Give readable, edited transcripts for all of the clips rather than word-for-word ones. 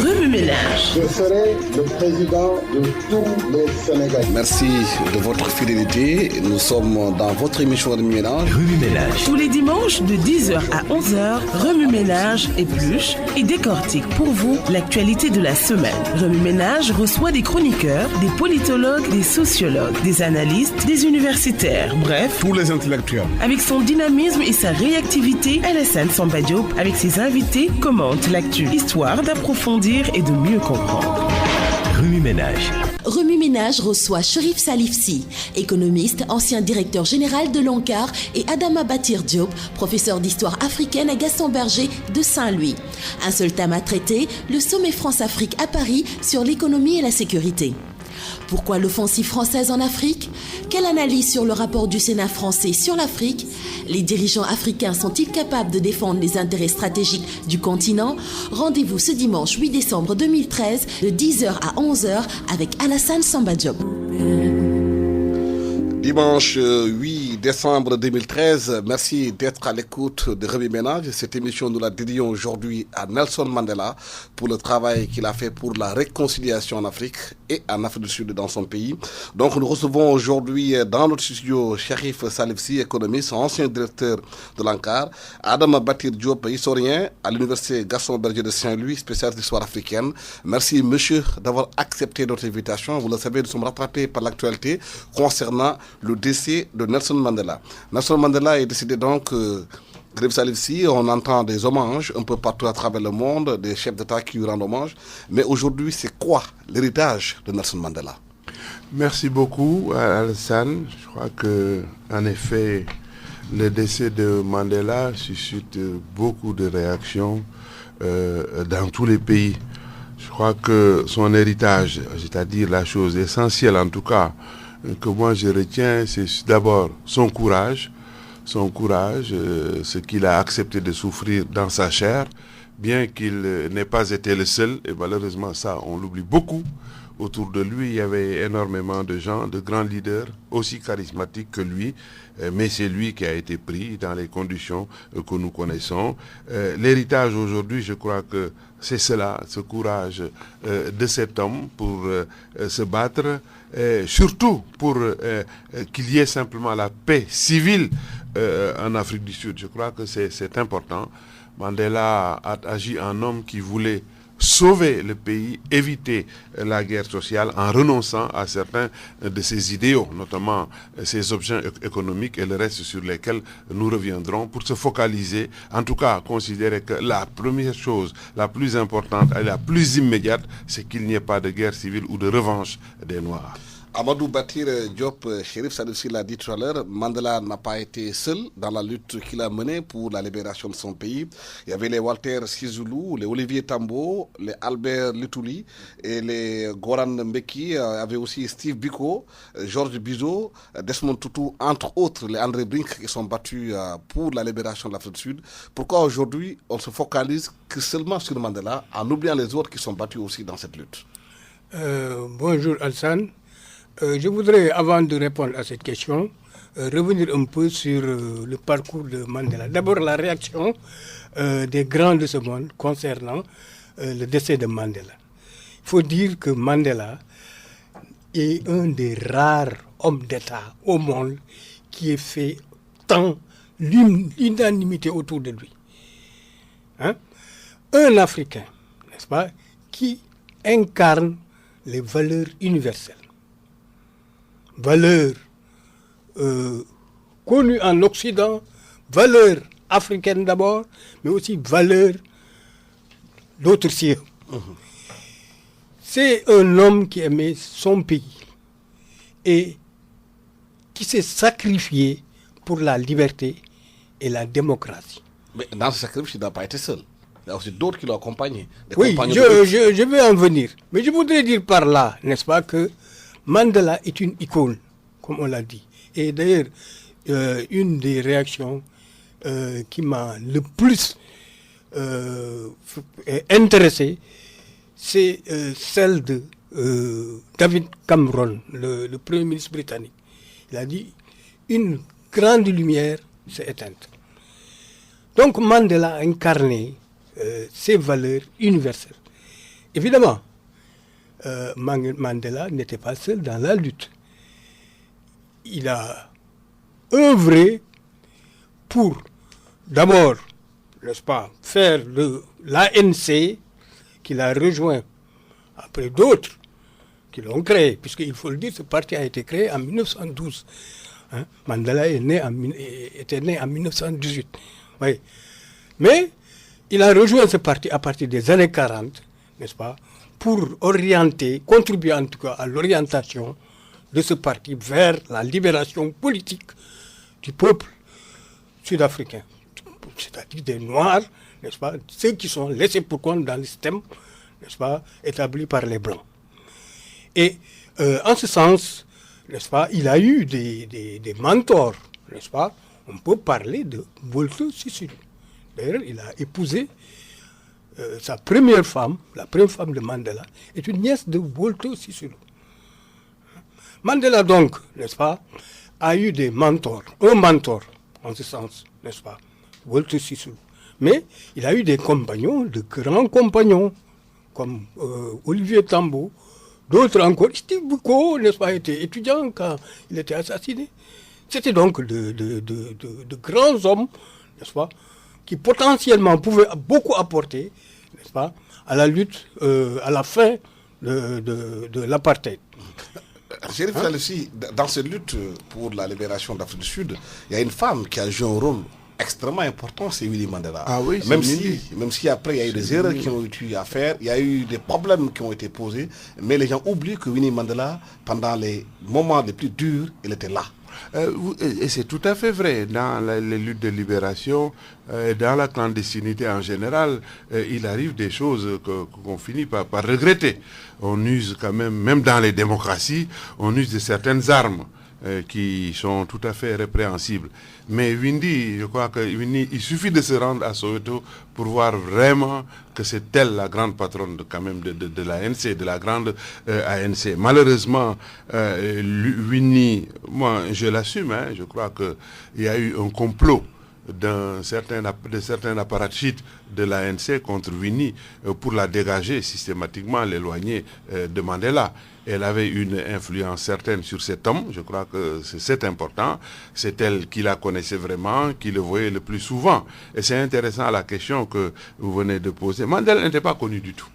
Remue-Ménage. Je serai le président de tous les Sénégalais. Merci de votre fidélité. Nous sommes dans votre émission Remue-Ménage. Remue-Ménage. Tous les dimanches de 10h à 11h, Remue-Ménage épluche et décortique pour vous l'actualité de la semaine. Remue-Ménage reçoit des chroniqueurs, des politologues, des sociologues, des analystes, des universitaires, bref, Tous les intellectuels. avec son dynamisme et sa réactivité, Alassane Samba Diop, avec ses invités, commente l'actu, histoire d'approfondir et de mieux comprendre. Remue-Ménage. Remue-Ménage reçoit Cherif Salif Sy, économiste, ancien directeur général de l'ONCAR, et Adama Batir Diop, professeur d'histoire africaine à Gaston Berger de Saint-Louis. Un seul thème à traiter, le sommet France-Afrique à Paris sur l'économie et la sécurité. Pourquoi l'offensive française en Afrique? Quelle analyse sur le rapport du Sénat français sur l'Afrique? Les dirigeants africains sont-ils capables de défendre les intérêts stratégiques du continent? Rendez-vous ce dimanche 8 décembre 2013 de 10h à 11h avec Alassane Samba Diop. Dimanche 8 décembre 2013, merci d'être à l'écoute de Remue-Ménage. Cette émission, nous la dédions aujourd'hui à Nelson Mandela pour le travail qu'il a fait pour la réconciliation en Afrique et en Afrique du Sud dans son pays. Donc nous recevons aujourd'hui dans notre studio Cherif Salif Sy, économiste, ancien directeur de l'ANCAR, Adama Batir Diop, historien à l'université Gaston Berger de Saint-Louis, spécialiste d'histoire africaine. Merci monsieur d'avoir accepté notre invitation. Vous le savez, nous sommes rattrapés par l'actualité concernant le décès de Nelson Mandela. Nelson Mandela est décédé donc, Cherif Salif Sy, on entend des hommages un peu partout à travers le monde, des chefs d'État qui lui rendent hommage. Mais aujourd'hui, c'est quoi l'héritage de Nelson Mandela? Merci beaucoup, Alassane. Je crois que, en effet, le décès de Mandela suscite beaucoup de réactions dans tous les pays. Je crois que son héritage, c'est-à-dire la chose essentielle en tout cas, que moi je retiens, c'est d'abord son courage, ce qu'il a accepté de souffrir dans sa chair, bien qu'il n'ait pas été le seul, et malheureusement ça on l'oublie beaucoup. Autour de lui, il y avait énormément de gens, de grands leaders, aussi charismatiques que lui, mais c'est lui qui a été pris dans les conditions que nous connaissons. L'héritage aujourd'hui, je crois que c'est cela, ce courage de cet homme pour se battre, surtout pour qu'il y ait simplement la paix civile en Afrique du Sud. Je crois que c'est important. Mandela a agi en homme qui voulait sauver le pays, éviter la guerre sociale en renonçant à certains de ses idéaux, notamment ses options économiques et le reste sur lesquels nous reviendrons pour se focaliser, en tout cas considérer que la première chose, la plus importante et la plus immédiate, c'est qu'il n'y ait pas de guerre civile ou de revanche des Noirs. Amadou Batir Diop, Cherif Salif Sy l'a dit tout à l'heure, Mandela n'a pas été seul dans la lutte qu'il a menée pour la libération de son pays. Il y avait les Walter Sisulu, les Olivier Tambo, les Albert Luthuli et les Goran Mbeki. Il y avait aussi Steve Biko, Georges Bizot, Desmond Tutu, entre autres, les André Brink qui sont battus pour la libération de l'Afrique du Sud. Pourquoi aujourd'hui on se focalise que seulement sur Mandela en oubliant les autres qui sont battus aussi dans cette lutte? Bonjour Alsan. Je voudrais, avant de répondre à cette question, revenir un peu sur le parcours de Mandela. D'abord, la réaction des grands de ce monde concernant le décès de Mandela. Il faut dire que Mandela est un des rares hommes d'État au monde qui ait fait tant l'unanimité autour de lui. Hein? Un Africain, n'est-ce pas, qui incarne les valeurs universelles. Valeurs connues en Occident, valeurs africaines d'abord, mais aussi valeurs d'autres cieux. C'est un homme qui aimait son pays et qui s'est sacrifié pour la liberté et la démocratie. Mais dans ce sacrifice, il n'a pas été seul. Il y a aussi d'autres qui l'ont accompagné. Oui, je vais en venir. Mais je voudrais dire par là, n'est-ce pas, que Mandela est une icône, comme on l'a dit. Et d'ailleurs, une des réactions qui m'a le plus intéressé, c'est celle de David Cameron, le Premier ministre britannique. Il a dit « Une grande lumière s'est éteinte ». Donc Mandela a incarné ces valeurs universelles. évidemment, Mandela n'était pas seul dans la lutte. Il a œuvré pour, d'abord, n'est-ce pas, faire l'ANC, qu'il a rejoint après d'autres qui l'ont créé, puisqu'il faut le dire, ce parti a été créé en 1912. Hein? Mandela était né en 1918. Oui. Mais il a rejoint ce parti à partir des années 40, n'est-ce pas, pour orienter, contribuer en tout cas à l'orientation de ce parti vers la libération politique du peuple sud-africain, c'est-à-dire des Noirs, n'est-ce pas, ceux qui sont laissés pour compte dans le système, n'est-ce pas, établi par les Blancs. Et en ce sens, n'est-ce pas, il a eu des mentors, n'est-ce pas. On peut parler de Walter Sisulu. D'ailleurs, il a épousé sa première femme, la première femme de Mandela, est une nièce de Walter Sisulu. Mandela donc, n'est-ce pas, a eu des mentors, un mentor en ce sens, n'est-ce pas, Walter Sisulu. Mais il a eu des compagnons, de grands compagnons, comme Olivier Tambo, d'autres encore. Steve Biko, n'est-ce pas, était étudiant quand il était assassiné. C'était donc de grands hommes, n'est-ce pas, qui potentiellement pouvaient beaucoup apporter, n'est-ce pas, à la lutte, à la fin de l'apartheid. Chérif Salifi, dans cette lutte pour la libération d'Afrique du Sud, il y a une femme qui a joué un rôle extrêmement important, c'est Winnie Mandela. Ah oui, même si après il y a eu des erreurs qui ont été à faire, il y a eu des problèmes qui ont été posés, mais les gens oublient que Winnie Mandela, pendant les moments les plus durs, il était là. Et c'est tout à fait vrai. Dans les luttes de libération, dans la clandestinité en général, il arrive des choses qu'on finit par regretter. On use quand même dans les démocraties, on use de certaines armes qui sont tout à fait répréhensibles. Mais Winnie, je crois que Winnie, il suffit de se rendre à Soweto pour voir vraiment que c'est elle la grande patronne quand même de l'ANC, de la grande ANC. Malheureusement, Winnie, moi je l'assume, hein, je crois qu'il y a eu un complot de certains apparatchiks de l'ANC contre Winnie pour la dégager systématiquement, l'éloigner de Mandela. Elle avait une influence certaine sur cet homme, je crois que c'est important. C'est elle qui la connaissait vraiment, qui le voyait le plus souvent. Et c'est intéressant la question que vous venez de poser. Mandela n'était pas connu du tout.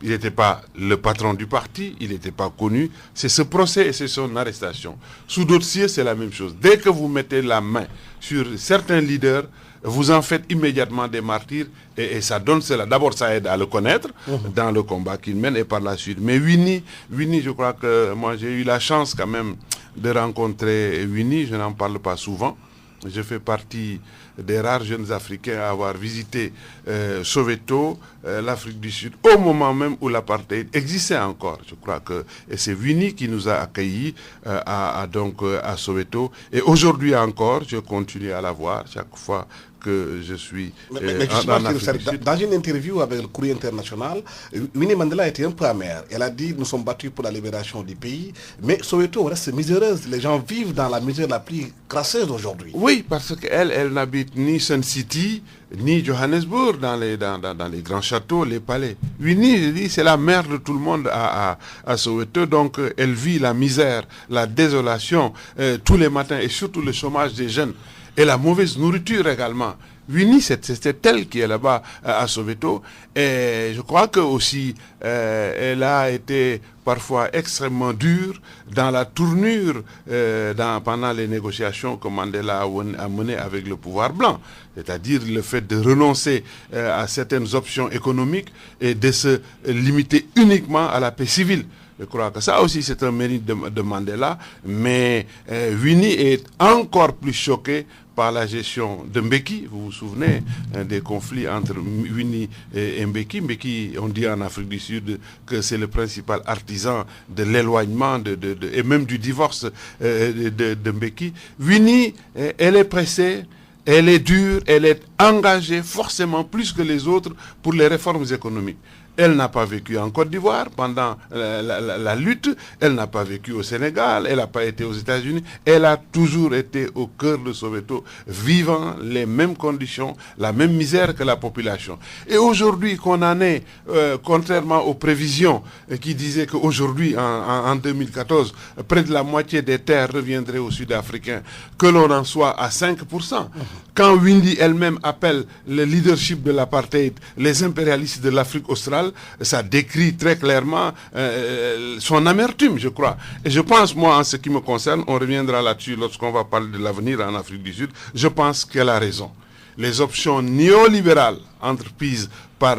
Il n'était pas le patron du parti, il n'était pas connu. C'est ce procès et c'est son arrestation. Sous d'autres cieux, c'est la même chose. Dès que vous mettez la main sur certains leaders, vous en faites immédiatement des martyrs et ça donne cela. D'abord, ça aide à le connaître dans le combat qu'il mène et par la suite. Mais Winnie, je crois que moi j'ai eu la chance quand même de rencontrer Winnie, je n'en parle pas souvent. Je fais partie des rares jeunes Africains à avoir visité Soweto, l'Afrique du Sud, au moment même où l'apartheid existait encore. Je crois que c'est Winnie qui nous a accueillis à Soweto. Et aujourd'hui encore, je continue à la voir chaque fois que je suis en Afrique du Sud. Dans une interview avec le Courrier International, Winnie Mandela était un peu amère. Elle a dit, nous sommes battus pour la libération du pays, mais Soweto reste miséreuse. Les gens vivent dans la misère la plus crasseuse aujourd'hui. Oui, parce qu'elle n'habite ni Sun City, ni Johannesburg, dans les grands châteaux, les palais. Winnie, je dis, c'est la mère de tout le monde à Soweto, donc elle vit la misère, la désolation tous les matins, et surtout le chômage des jeunes. Et la mauvaise nourriture également. Winnie, c'était elle qui est là-bas à Soweto. Et je crois que aussi, elle a été parfois extrêmement dure dans la tournure pendant les négociations que Mandela a menées avec le pouvoir blanc. C'est-à-dire le fait de renoncer à certaines options économiques et de se limiter uniquement à la paix civile. Je crois que ça aussi c'est un mérite de Mandela, mais Winnie est encore plus choqué par la gestion de Mbeki. Vous vous souvenez des conflits entre Winnie et Mbeki. Mbeki, on dit en Afrique du Sud que c'est le principal artisan de l'éloignement et même du divorce de Mbeki. Winnie, elle est pressée, elle est dure, elle est engagée forcément plus que les autres pour les réformes économiques. Elle n'a pas vécu en Côte d'Ivoire pendant la lutte, elle n'a pas vécu au Sénégal, elle n'a pas été aux États-Unis, elle a toujours été au cœur de Soweto, vivant les mêmes conditions, la même misère que la population. Et aujourd'hui qu'on en est, contrairement aux prévisions qui disaient qu'aujourd'hui, en 2014, près de la moitié des terres reviendraient aux Sud-Africains, que l'on en soit à 5%. Quand Windy elle-même appelle le leadership de l'apartheid les impérialistes de l'Afrique australe, ça décrit très clairement son amertume, je crois. Et je pense, moi, en ce qui me concerne, on reviendra là-dessus lorsqu'on va parler de l'avenir en Afrique du Sud, je pense qu'elle a raison. Les options néolibérales entreprises par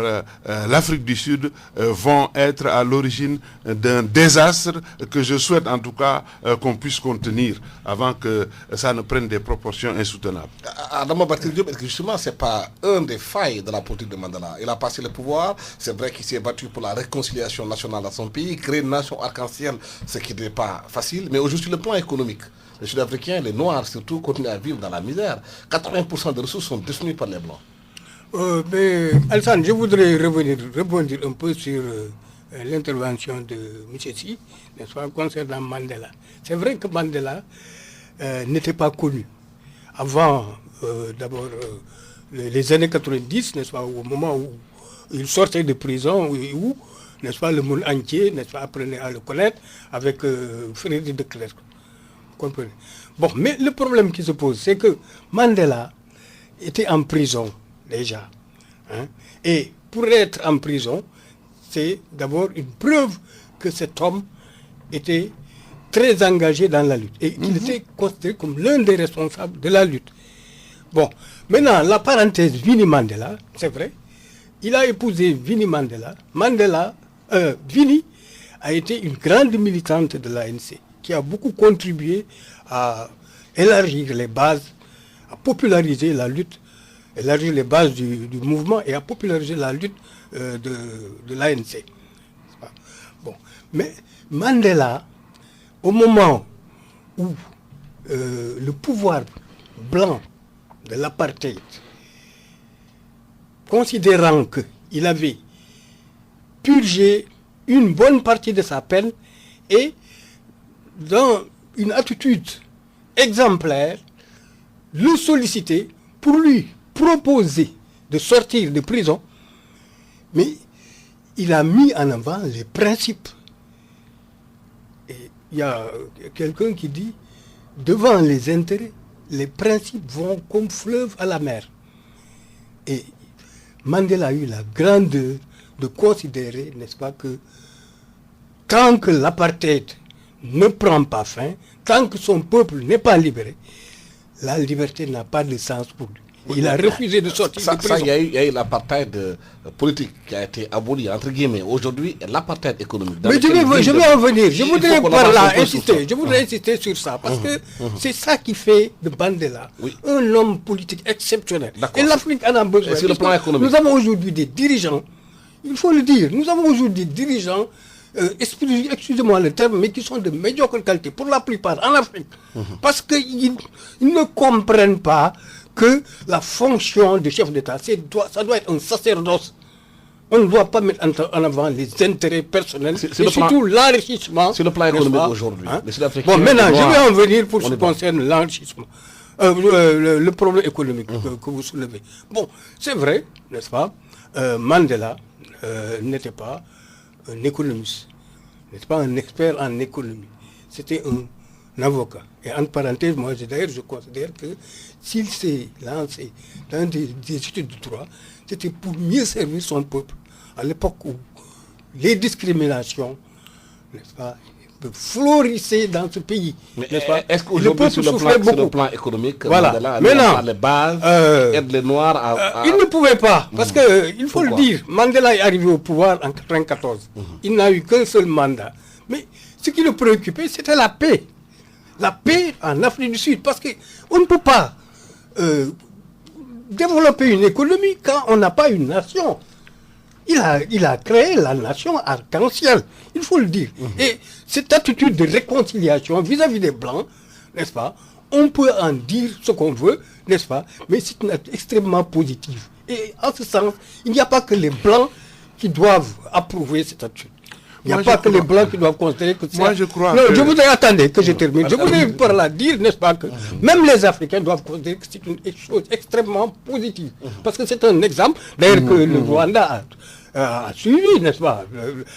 l'Afrique du Sud vont être à l'origine d'un désastre que je souhaite en tout cas qu'on puisse contenir avant que ça ne prenne des proportions insoutenables. Adama Batir Diop, est-ce que justement ce n'est pas un des failles de la politique de Mandela? Il a passé le pouvoir, c'est vrai qu'il s'est battu pour la réconciliation nationale dans son pays, créer une nation arc-en-ciel, ce qui n'est pas facile, mais aujourd'hui sur le plan économique, les Sud-Africains, les Noirs surtout, continuent à vivre dans la misère. 80% des ressources sont détenues par les Blancs. Mais Alsan, je voudrais rebondir un peu sur l'intervention de M. Si, n'est-ce pas, concernant Mandela. C'est vrai que Mandela n'était pas connu avant, d'abord, les années 90, n'est-ce pas, au moment où il sortait de prison, où, n'est-ce pas, le monde entier, n'est-ce pas, apprenait à le connaître avec Frédéric de Klerk. Vous comprenez? Bon, mais le problème qui se pose, c'est que Mandela était en prison déjà. Hein? Et pour être en prison, c'est d'abord une preuve que cet homme était très engagé dans la lutte et qu'il était considéré comme l'un des responsables de la lutte. Bon, maintenant, la parenthèse Winnie Mandela, c'est vrai, il a épousé Winnie Mandela. Winnie a été une grande militante de l'ANC qui a beaucoup contribué à élargir les bases, à populariser la lutte, élargir les bases du mouvement et à populariser la lutte de l'ANC. Bon. Mais Mandela, au moment où le pouvoir blanc de l'apartheid, considérant qu'il avait purgé une bonne partie de sa peine et dans une attitude exemplaire, le solliciter pour lui proposer de sortir de prison, mais il a mis en avant les principes. Et il y a quelqu'un qui dit, devant les intérêts, les principes vont comme fleuve à la mer. Et Mandela a eu la grandeur de considérer, n'est-ce pas, que tant que l'apartheid ne prend pas fin, tant que son peuple n'est pas libéré, la liberté n'a pas de sens pour lui. Il a refusé de sortir de prison. Il y a eu l'apartheid politique qui a été aboli, entre guillemets. Aujourd'hui, l'apartheid économique. Mais je vais en venir. Je voudrais par là insister. Je voudrais insister sur ça. Parce que c'est ça qui fait de Mandela un homme politique exceptionnel. Et l'Afrique en a besoin. Sur le plan économique. Nous avons aujourd'hui des dirigeants, il faut le dire, nous avons aujourd'hui des dirigeants, excusez-moi le terme, mais qui sont de médiocre qualité, pour la plupart en Afrique. Parce qu'ils ne comprennent pas que la fonction de chef d'État, ça doit être un sacerdoce. On ne doit pas mettre en avant les intérêts personnels et surtout l'enrichissement. Sur le plan économique aujourd'hui. Hein? Bon, maintenant, je vais en venir pour ce qui concerne l'enrichissement. Le problème économique que vous soulevez. Bon, c'est vrai, n'est-ce pas, Mandela n'était pas un économiste, n'était pas un expert en économie. C'était un avocat. Et entre parenthèses, moi, je considère que s'il s'est lancé dans des études de droit, c'était pour mieux servir son peuple. À l'époque où les discriminations, n'est-ce pas, florissaient dans ce pays. N'est-ce pas? Est-ce qu'aujourd'hui, sur le plan économique, voilà. Mandela, les bases, aide les Noirs à... Il ne pouvait pas, parce qu'il faut le dire, Mandela est arrivé au pouvoir en 1994. Il n'a eu qu'un seul mandat. Mais ce qui le préoccupait, c'était la paix. La paix en Afrique du Sud, parce qu'on ne peut pas développer une économie quand on n'a pas une nation. Il a créé la nation arc-en-ciel, il faut le dire. Et cette attitude de réconciliation vis-à-vis des Blancs, n'est-ce pas, on peut en dire ce qu'on veut, n'est-ce pas? Mais c'est une note extrêmement positive. Et en ce sens, il n'y a pas que les Blancs qui doivent approuver cette attitude. Il n'y a pas que les Blancs qui doivent considérer que c'est... Moi, je crois non, que... je voudrais, attendez, que je termine. Je voudrais par là dire, n'est-ce pas, que même les Africains doivent considérer que c'est une chose extrêmement positive. Parce que c'est un exemple, d'ailleurs, que le Rwanda a suivi, n'est-ce pas,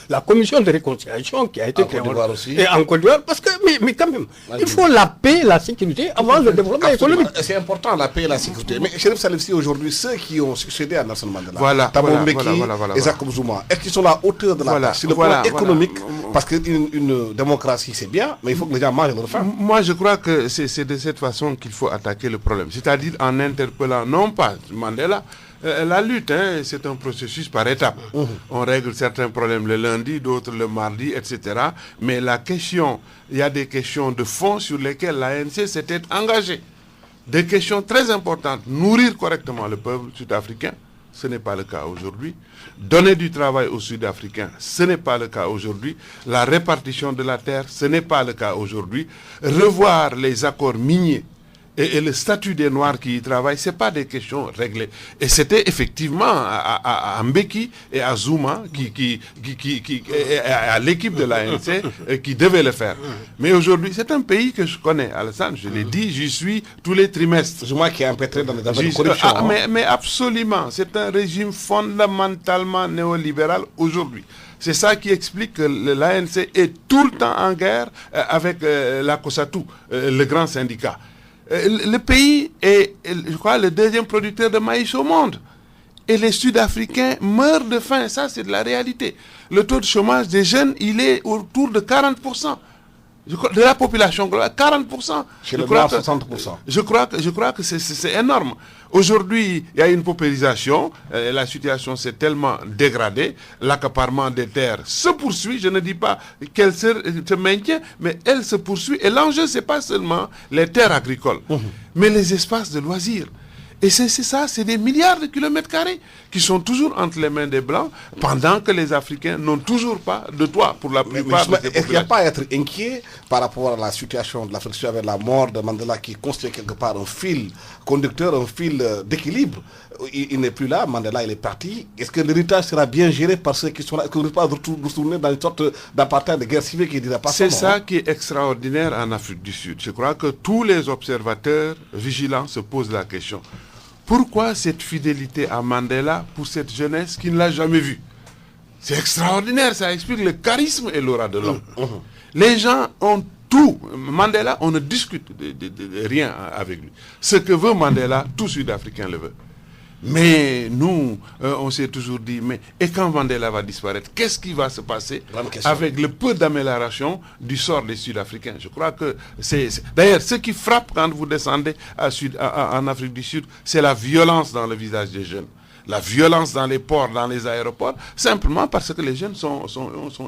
la commission de réconciliation qui a été créée en Côte d'Ivoire, parce que, mais quand même, il faut la paix, la sécurité avant le développement économique. C'est important, la paix et la sécurité. Mais Chérif Salifsi, aujourd'hui, ceux qui ont succédé à Nelson Mandela, Thabo Mbeki et Jacob Zuma, est-ce qu'ils sont à la hauteur de la tâche sur le plan économique? Parce qu'une démocratie, c'est bien, mais il faut que les gens mangent leur faim. Moi, je crois que c'est de cette façon qu'il faut attaquer le problème. C'est-à-dire en interpellant, non pas Mandela, la lutte, c'est un processus par étapes. On règle certains problèmes le lundi, d'autres le mardi, etc. Mais la question, il y a des questions de fond sur lesquelles l'ANC s'était engagée. Des questions très importantes. Nourrir correctement le peuple sud-africain, ce n'est pas le cas aujourd'hui. Donner du travail aux Sud-Africains, ce n'est pas le cas aujourd'hui. La répartition de la terre, ce n'est pas le cas aujourd'hui. Revoir les accords miniers et le statut des Noirs qui y travaillent, ce n'est pas des questions réglées. Et c'était effectivement à Mbeki et à Zuma, à l'équipe de l'ANC qui devait le faire. Mais aujourd'hui, c'est un pays que je connais, Alassane, je l'ai dit, j'y suis tous les trimestres. Zuma qui est empêtré dans les affaires de corruption. Mais absolument, c'est un régime fondamentalement néolibéral aujourd'hui. C'est ça qui explique que l'ANC est tout le temps en guerre avec la COSATU, le grand syndicat. Le pays est, je crois, le deuxième producteur de maïs au monde. Et les Sud-Africains meurent de faim. Ça, c'est de la réalité. Le taux de chômage des jeunes, il est autour de 40%. De la population globale, 40%. Chez le Nord, 60%. Je crois que c'est énorme. Aujourd'hui, il y a une paupérisation. La situation s'est tellement dégradée. L'accaparement des terres se poursuit. Je ne dis pas qu'elle se maintient, mais elle se poursuit. Et l'enjeu, ce n'est pas seulement les terres agricoles, mais les espaces de loisirs. Et c'est ça, c'est des milliards de kilomètres carrés qui sont toujours entre les mains des Blancs, pendant que les Africains n'ont toujours pas de toit pour la plupart. Est-ce qu'il n'y a pas à être inquiet par rapport à la situation de l'Afrique avec la mort de Mandela qui constitue quelque part un fil conducteur, un fil d'équilibre? Il n'est plus là, Mandela il est parti. Est-ce que l'héritage sera bien géré par ceux qui sont là? Est-ce qu'on ne va pas retourner dans une sorte d'apartheid, de guerre civile qui ne dira pas ça? C'est ça qui est extraordinaire en Afrique du Sud. Je crois que tous les observateurs vigilants se posent la question. Pourquoi cette fidélité à Mandela pour cette jeunesse qui ne l'a jamais vu? C'est extraordinaire, ça explique le charisme et l'aura de l'homme. Les gens ont tout. Mandela, on ne discute de rien avec lui. Ce que veut Mandela, tout Sud-Africain le veut. Mais nous, on s'est toujours dit, mais et quand Mandela va disparaître, qu'est-ce qui va se passer avec le peu d'amélioration du sort des Sud-Africains? Je crois que c'est... D'ailleurs, ce qui frappe quand vous descendez en Afrique du Sud, c'est la violence dans le visage des jeunes. La violence dans les ports, dans les aéroports, simplement parce que les jeunes sont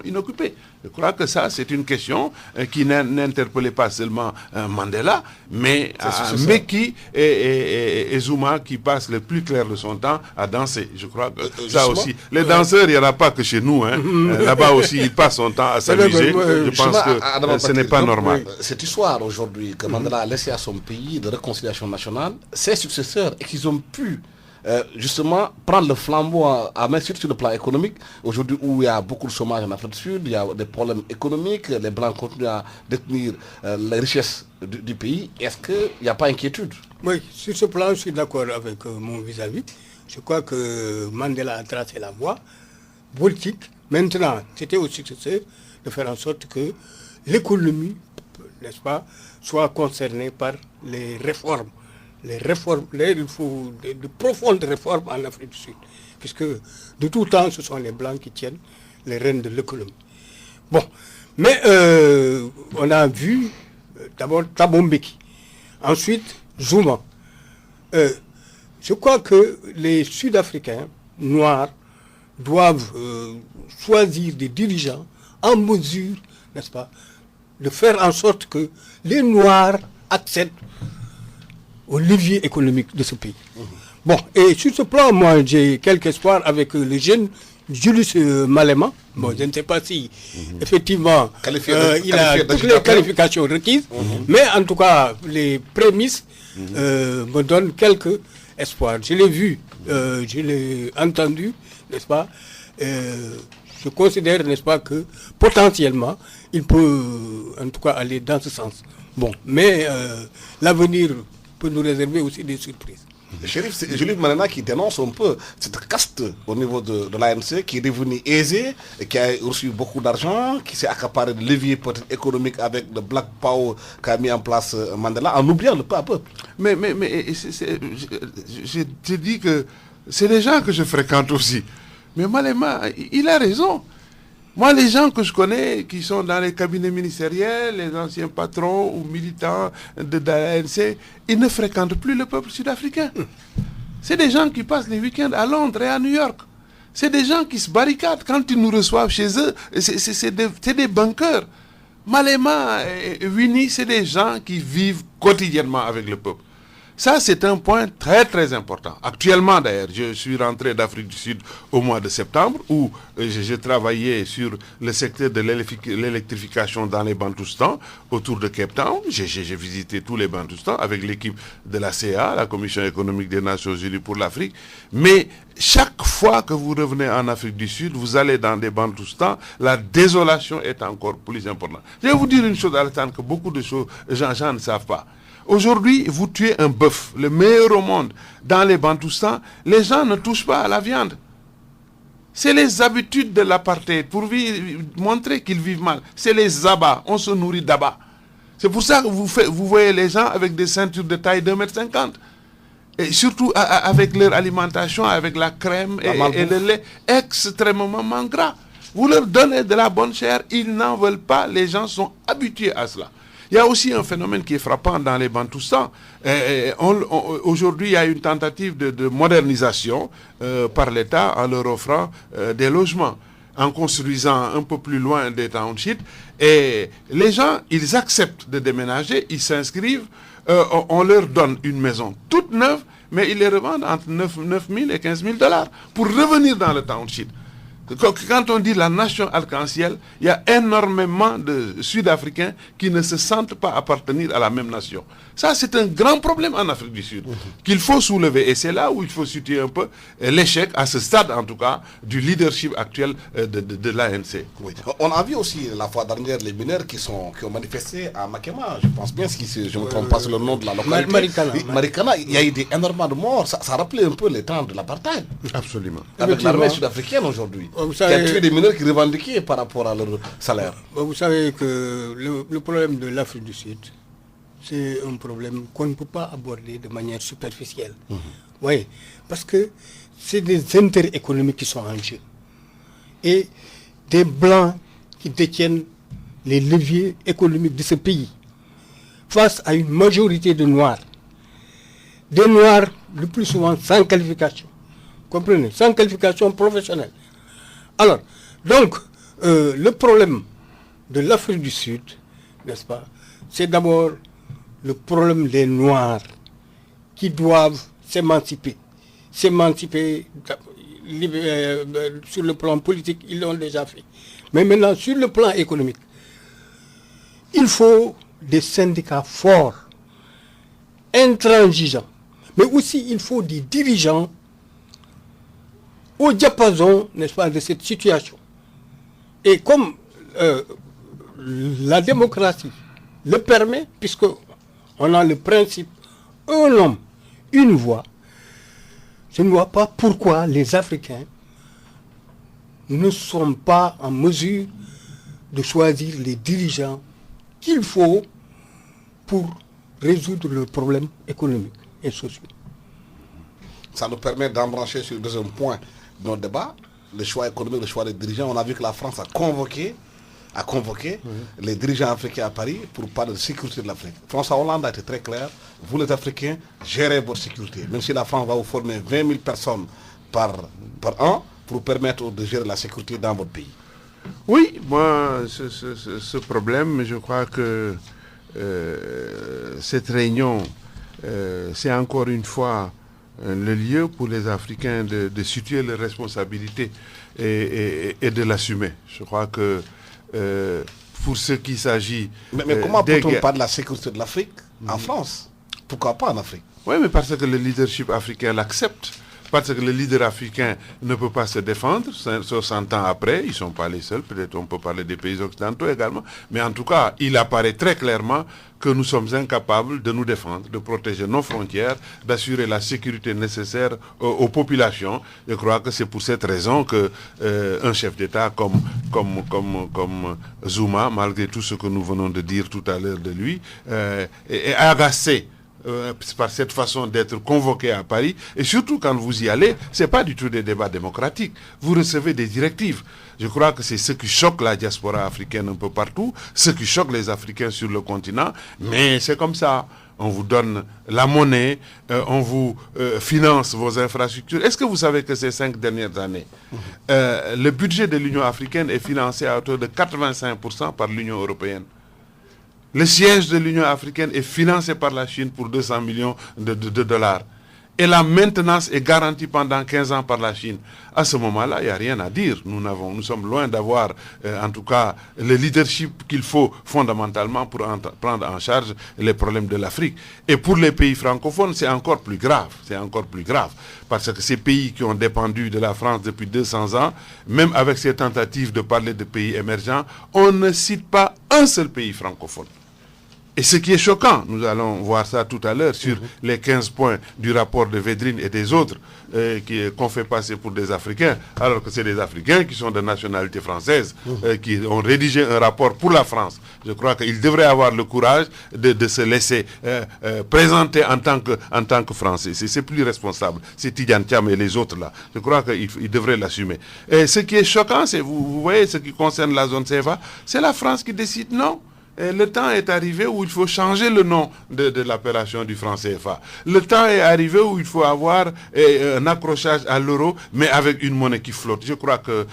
inoccupés. Je crois que ça, c'est une question qui n'interpellait pas seulement Mandela, mais Mbeki et Zuma qui passent le plus clair de son temps à danser. Je crois que ça aussi. Les danseurs, il n'y en a pas que chez nous. Là-bas aussi, ils passent son temps à s'amuser. Je pense que ce n'est pas normal. Cette histoire aujourd'hui que Mandela a laissée à son pays de réconciliation nationale, ses successeurs, et qu'ils ont pu justement prendre le flambeau à main sur le plan économique. Aujourd'hui où il y a beaucoup de chômage en Afrique du Sud, il y a des problèmes économiques, les Blancs continuent à détenir les richesses du pays. Est-ce qu'il n'y a pas d'inquiétude? Oui, sur ce plan, je suis d'accord avec mon vis-à-vis. Je crois que Mandela a tracé la voie politique. Maintenant, c'était au successeur de faire en sorte que l'économie, n'est-ce pas, soit concernée par les réformes. Il faut de profondes réformes en Afrique du Sud, puisque de tout temps, ce sont les Blancs qui tiennent les rênes de l'économie. Bon, mais on a vu d'abord Thabo Mbeki, ensuite Zuma. Je crois que les Sud-Africains noirs doivent choisir des dirigeants en mesure, n'est-ce pas, de faire en sorte que les Noirs accèdent au levier économique de ce pays. Bon, et sur ce plan, moi, j'ai quelque espoir avec les jeunes Julius Malema, bon, je ne sais pas si effectivement il a toutes les qualifications requises, mais en tout cas, les prémices me donnent quelques espoirs. Je l'ai vu, je l'ai entendu, n'est-ce pas? Je considère, n'est-ce pas, que potentiellement, il peut en tout cas aller dans ce sens. Bon, mais l'avenir peut nous réserver aussi des surprises. Chérif, c'est Julius Malema qui dénonce un peu cette caste au niveau de l'ANC qui est devenue aisée, et qui a reçu beaucoup d'argent, qui s'est accaparé de levier peut-être économique avec le Black Power qu'a mis en place Mandela, en oubliant le peuple. Mais je dis que c'est des gens que je fréquente aussi. Mais Malema, il a raison. Moi, les gens que je connais, qui sont dans les cabinets ministériels, les anciens patrons ou militants de l'ANC, ils ne fréquentent plus le peuple sud-africain. C'est des gens qui passent les week-ends à Londres et à New York. C'est des gens qui se barricadent quand ils nous reçoivent chez eux. C'est des bunkers. Malema et Winnie, c'est des gens qui vivent quotidiennement avec le peuple. Ça, c'est un point très, très important. Actuellement, d'ailleurs, je suis rentré d'Afrique du Sud au mois de septembre, où j'ai travaillé sur le secteur de l'électrification dans les Bantoustans, autour de Cape Town. J'ai visité tous les Bantoustans avec l'équipe de la CA, la Commission économique des Nations Unies pour l'Afrique. Mais chaque fois que vous revenez en Afrique du Sud, vous allez dans des Bantoustans, la désolation est encore plus importante. Je vais vous dire une chose, Alassane, que beaucoup de gens ne savent pas. Aujourd'hui, vous tuez un bœuf, le meilleur au monde, dans les Bantoustans, les gens ne touchent pas à la viande. C'est les habitudes de l'apartheid, pour montrer qu'ils vivent mal. C'est les abats, on se nourrit d'abats. C'est pour ça que vous voyez les gens avec des ceintures de taille 2,50 m. Et surtout avec leur alimentation, avec la crème et le lait extrêmement gras. Vous leur donnez de la bonne chair, ils n'en veulent pas, les gens sont habitués à cela. Il y a aussi un phénomène qui est frappant dans les Bantoustans. Aujourd'hui, il y a une tentative de modernisation par l'État en leur offrant des logements, en construisant un peu plus loin des townships. Et les gens, ils acceptent de déménager, ils s'inscrivent, on leur donne une maison toute neuve, mais ils les revendent entre 9 000 et 15 000 $ pour revenir dans le township. Quand on dit la nation arc-en-ciel, il y a énormément de Sud-Africains qui ne se sentent pas appartenir à la même nation. Ça, c'est un grand problème en Afrique du Sud, qu'il faut soulever. Et c'est là où il faut situer un peu l'échec, à ce stade en tout cas, du leadership actuel de l'ANC. Oui. On a vu aussi la fois dernière les mineurs qui ont manifesté à Makema. Je pense bien, si je ne me trompe pas sur le nom de la localité. Marikana, il y a eu énormément de morts. Ça rappelait un peu les temps de l'apartheid. Absolument. Avec l'armée sud-africaine aujourd'hui. Il y a tué des mineurs qui revendiquaient par rapport à leur salaire. Vous savez que le problème de l'Afrique du Sud, c'est un problème qu'on ne peut pas aborder de manière superficielle. Oui, parce que c'est des intérêts économiques qui sont en jeu. Et des Blancs qui détiennent les leviers économiques de ce pays face à une majorité de Noirs. Des Noirs, le plus souvent, sans qualification. Comprenez? Sans qualification professionnelle. Alors, donc, le problème de l'Afrique du Sud, n'est-ce pas, c'est d'abord le problème des Noirs qui doivent s'émanciper. S'émanciper sur le plan politique, ils l'ont déjà fait. Mais maintenant, sur le plan économique, il faut des syndicats forts, intransigeants, mais aussi il faut des dirigeants au diapason, n'est-ce pas, de cette situation. Et comme la démocratie le permet, puisque on a le principe un homme, une voix, je ne vois pas pourquoi les Africains ne sont pas en mesure de choisir les dirigeants qu'il faut pour résoudre leurs problèmes économiques et sociaux. Ça nous permet d'embrancher sur le deuxième point de notre débat, le choix économique, le choix des dirigeants. On a vu que la France a convoqué les dirigeants africains à Paris pour parler de sécurité de l'Afrique. François Hollande a été très clair. Vous les Africains, gérez votre sécurité. Même si la France va vous former 20 000 personnes par an pour permettre de gérer la sécurité dans votre pays. Oui, moi, ce problème, je crois que cette réunion, c'est encore une fois le lieu pour les Africains de situer leurs responsabilités et de l'assumer. Je crois que pour ce qui s'agit... Mais comment peut-on parler de la sécurité de l'Afrique en France? Pourquoi pas en Afrique? Oui, mais parce que le leadership africain l'accepte. Parce que le leader africain ne peut pas se défendre, 60 ans après, ils ne sont pas les seuls, peut-être on peut parler des pays occidentaux également, mais en tout cas, il apparaît très clairement que nous sommes incapables de nous défendre, de protéger nos frontières, d'assurer la sécurité nécessaire aux populations. Je crois que c'est pour cette raison que un chef d'État comme Zuma, malgré tout ce que nous venons de dire tout à l'heure de lui, est agacé par cette façon d'être convoqué à Paris, et surtout quand vous y allez, ce n'est pas du tout des débats démocratiques. Vous recevez des directives. Je crois que c'est ce qui choque la diaspora africaine un peu partout, ce qui choque les Africains sur le continent, mais c'est comme ça. On vous donne la monnaie, on vous finance vos infrastructures. Est-ce que vous savez que ces 5 dernières années, le budget de l'Union africaine est financé à hauteur de 85% par l'Union européenne? Le siège de l'Union africaine est financé par la Chine pour 200 millions de dollars. Et la maintenance est garantie pendant 15 ans par la Chine. À ce moment-là, il n'y a rien à dire. Nous sommes loin d'avoir, en tout cas, le leadership qu'il faut fondamentalement pour prendre en charge les problèmes de l'Afrique. Et pour les pays francophones, c'est encore plus grave. C'est encore plus grave. Parce que ces pays qui ont dépendu de la France depuis 200 ans, même avec ces tentatives de parler de pays émergents, on ne cite pas un seul pays francophone. Et ce qui est choquant, nous allons voir ça tout à l'heure sur les 15 points du rapport de Védrine et des autres qu'on fait passer pour des Africains, alors que c'est des Africains qui sont de nationalité française, qui ont rédigé un rapport pour la France. Je crois qu'ils devraient avoir le courage de se laisser présenter en tant que Français. C'est plus responsable. C'est Tidjane Thiam et les autres là. Je crois qu'ils devraient l'assumer. Et ce qui est choquant, c'est, vous voyez, ce qui concerne la zone CFA, c'est la France qui décide non. Et le temps est arrivé où il faut changer le nom de l'appellation du franc CFA. Le temps est arrivé où il faut avoir un accrochage à l'euro, mais avec une monnaie qui flotte. Je crois que,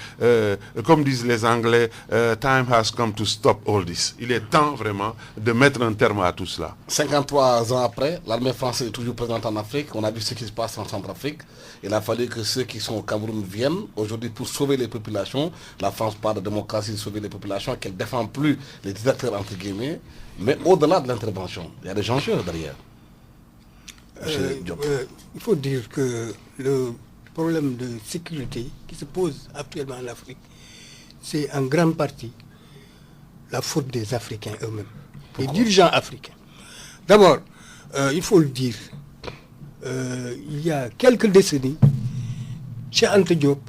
comme disent les Anglais, time has come to stop all this. Il est temps vraiment de mettre un terme à tout cela. 53 ans après, l'armée française est toujours présente en Afrique. On a vu ce qui se passe en Centrafrique. Il a fallu que ceux qui sont au Cameroun viennent aujourd'hui pour sauver les populations. La France parle de démocratie, de sauver les populations, qu'elle ne défend plus les dictateurs entre guillemets. Mais au-delà de l'intervention, il y a des enjeux derrière. Il faut dire que le problème de sécurité qui se pose actuellement en Afrique, c'est en grande partie la faute des Africains eux-mêmes, des dirigeants africains. D'abord, il faut le dire, il y a quelques décennies, chez Anta Diop,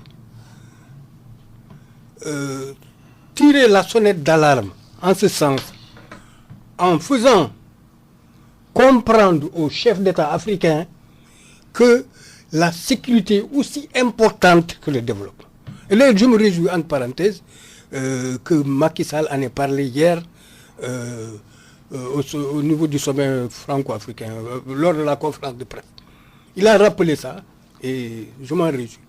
tirer la sonnette d'alarme en ce sens, en faisant comprendre aux chefs d'État africains que la sécurité est aussi importante que le développement. Et là, je me réjouis, entre parenthèses, que Macky Sall en ait parlé hier au niveau du sommet franco-africain, lors de la conférence de presse. Il a rappelé ça et je m'en réjouis.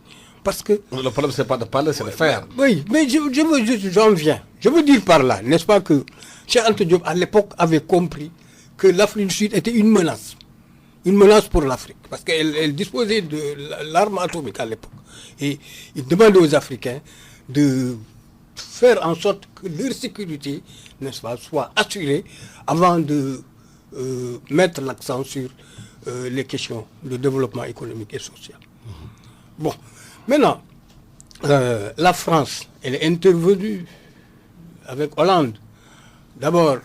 Parce que le problème, ce n'est pas de parler, c'est de faire. Oui, mais j'en viens. Je veux dire par là, n'est-ce pas, que Cheikh Anta Diop, à l'époque, avait compris que l'Afrique du Sud était une menace pour l'Afrique, parce qu'elle disposait de l'arme atomique à l'époque. Et il demandait aux Africains de faire en sorte que leur sécurité, n'est-ce pas, soit assurée avant de mettre l'accent sur les questions de développement économique et social. Bon, maintenant, la France, elle est intervenue avec Hollande, d'abord